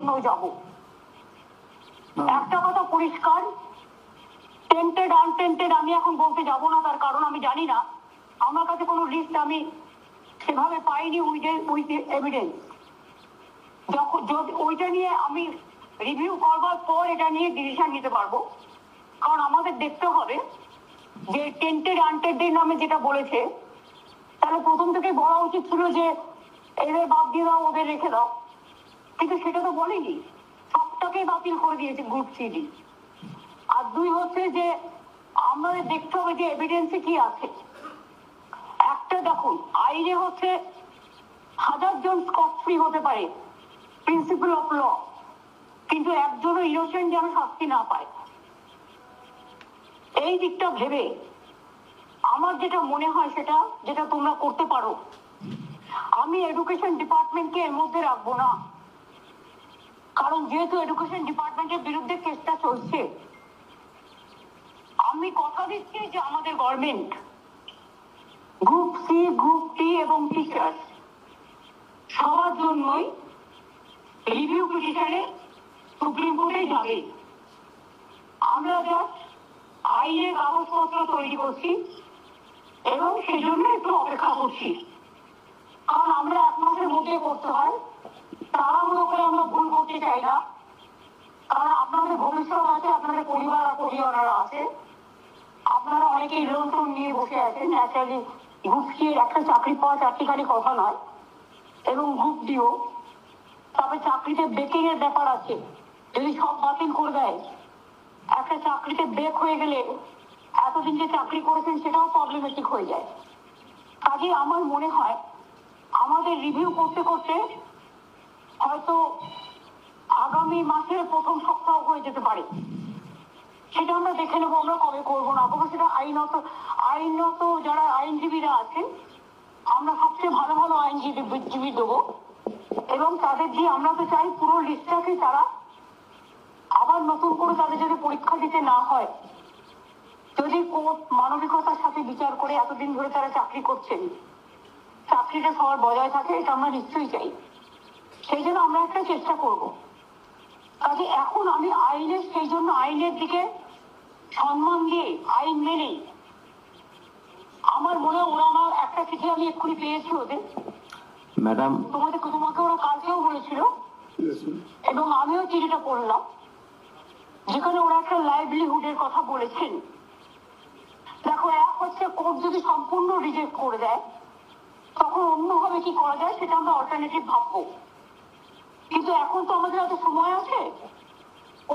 জন্য যাব। একটা কথা পরিষ্কার, টেন্টেড আনটেন্টেড আমি এখন বলতে যাব না, তার কারণ আমি জানি না, আমার কাছে কোনো লিস্ট আমি সেভাবে পাইনি উইথ এভিডেন্স। যখন ওইটা নিয়ে আমি রিভিউ করবার পর এটা নিয়ে ডিসিশন নিতে পারবো। কারণ আমাদের দেখতে হবে যে টেন্টেড আনটেন্টেড নামে যেটা বলেছে, তাহলে প্রথম থেকে বলা উচিত ছিল যে এদের বাদ দিয়ে দাও, ওদের রেখে দাও, কিন্তু সেটা তো বলেনি, সবটাকে বাতিল করে দিয়েছে গ্রুপ সিডি। আর দুই হচ্ছে যে আমাদের দেখতে হবে যে এভিডেন্সে কি আছে। একটা দেখুন, আইনে হচ্ছে 1000 জন স্কট ফ্রি হতে পারে, প্রিন্সিপাল অফ ল, কিন্তু একজনও ইনোসেন্ট যেন শাস্তি না পায়। এই দিকটা ভেবে আমার যেটা মনে হয় সেটা যেটা তোমরা করতে পারো, আমি এডুকেশন ডিপার্টমেন্টকে এর মধ্যে রাখবো না, কারণ যেহেতু এডুকেশন ডিপার্টমেন্টের বিরুদ্ধে কেসটা চলছে, আমি কথা দিচ্ছি যে আমাদের গভর্নমেন্ট গ্রুপ সি, গ্রুপ টি এবং টিচার সবার জন্যই রিভিউ পিটিশনে সুপ্রিম কোর্টে যাবে। আমরা জাস্ট আইনের কাগজপত্র তৈরি করছি এবং সেই জন্য একটু অপেক্ষা করছি, কারণ আমরা 1 মাসের মধ্যে করতে হয়, তাড়াহুড়ো করে আমরা ভুল করতে চাই না, কারণ আপনাদের ভবিষ্যৎ আছে, আপনাদের পরিবার আর পরিবাররা আছে, আপনারা অনেকেই লোন টোন নিয়ে বসে আছেন। ন্যাচারালি গ্রুপ সি এর একটা চাকরি পাওয়া চারটিখানি কথা নয়, এবং গ্রুপ ডিও, তবে চাকরিতে বেকিং এর ব্যাপার আছে। যদি সব বাতিল করে দেয়, একটা চাকরিতে বেক হয়ে গেলে এতদিন যে চাকরি করেছেন সেটাও প্রবলেমেটিক হয়ে যায়। কাজে আমার মনে হয় আমাদের রিভিউ করতে করতে হয়তো আগামী মাসের প্রথম সপ্তাহ হয়ে যেতে পারে, সেটা আমরা দেখে নেবো আমরা কবে করবো না করবো। সেটা আইনত যারা আইনজীবীরা আছেন, আমরা সবচেয়ে ভালো ভালো আইনজীবী দেবো, এবং তাদের দিয়ে আমরা তো চাই পুরো লিস্টটাকে তারা আবার নতুন করে তাদের যদি পরীক্ষা দিতে না হয়, যদি কোর্ট মানবিকতার সাথে বিচার করে এতদিন ধরে তারা চাকরি করছেন, চাকরিটা সবার বজায় থাকে, এটা আমরা নিশ্চয়ই চাই। সেই জন্য আমরা একটা চেষ্টা করব। কাজে এখন আমি সেই জন্য আইনের দিকে সম্মান দিয়ে আইন মেনেই, আমার মনে হয় ওরা আমার একটা চিঠি আমি এক্ষুনি পেয়েছি ওদের, ম্যাডাম তোমাকে ওরা কালকেও বলেছিল, এবং আমিও চিঠিটা পড়লাম, যেখানে ওরা একটা লাইভলিহুডের কথা বলেছেন। দেখো, এক হচ্ছে কোর্ট যদি সম্পূর্ণ রিজেক্ট করে দেয়, তখন অন্যভাবে কি করা যায় সেটা আমরা অল্টারনেটিভ ভাববো, কিন্তু এখন তো আমাদের এত সময় আছে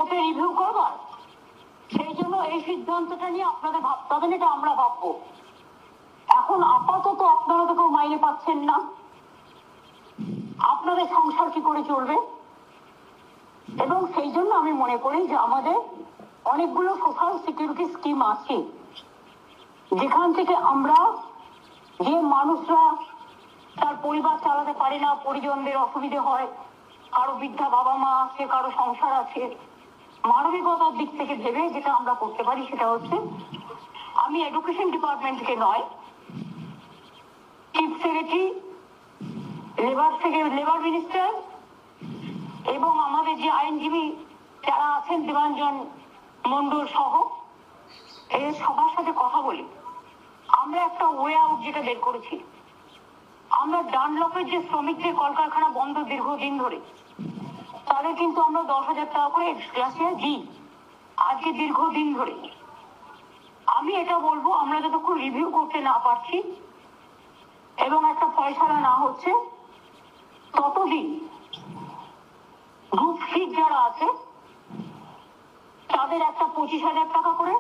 ওকে রিভিউ করবার, সেই জন্য এই সিদ্ধান্তটা নিয়ে আপনাদের ভাবতে হবে না, এটা আমরা ভাববো। এখন আপাতত আপনারা তো কেউ মাইনে পাচ্ছেন না, আপনাদের সংসার কি করে চলবে? এবং সেই জন্য আমি মনে করি যে আমাদের অনেকগুলো সোশ্যাল সিকিউরিটি স্কিম আছে, যেখান থেকে আমরা, যে মানুষরা তার পরিবার চালাতে পারে না, পরিজনদের অসুবিধে হয়, কারো বৃদ্ধা বাবা মা আছে, কারো সংসার আছে, মানবিকতার দিক থেকে ভেবে যেটা আমরা করতে পারি সেটা হচ্ছে, আমি এডুকেশন ডিপার্টমেন্টকে নয়, চিফ সেক্রেটারি, লেবার মিনিস্টার এবং আমাদের যে আইনজীবী যারা আছেন, দেবাঞ্জন মন্ডল সহ, এর সবার সাথে কথা বলি আমরা একটা ওয়ে আউট যেটা বের করেছি। আমরা ডানলপের যে শ্রমিকদের কলকারখানা বন্ধ দীর্ঘদিন ধরে, তাদের কিন্তু আমরা 10,000 টাকা করে এক্সট্রা দিই আজকে দীর্ঘদিন ধরে। আমি এটা বলবো, আমরা যতক্ষণ রিভিউ করতে না পারছি এবং একটা ফয়সালা না হচ্ছে, ততদিন গ্রুপ সি যারা আছে তাদের একটা 25,000 টাকা করে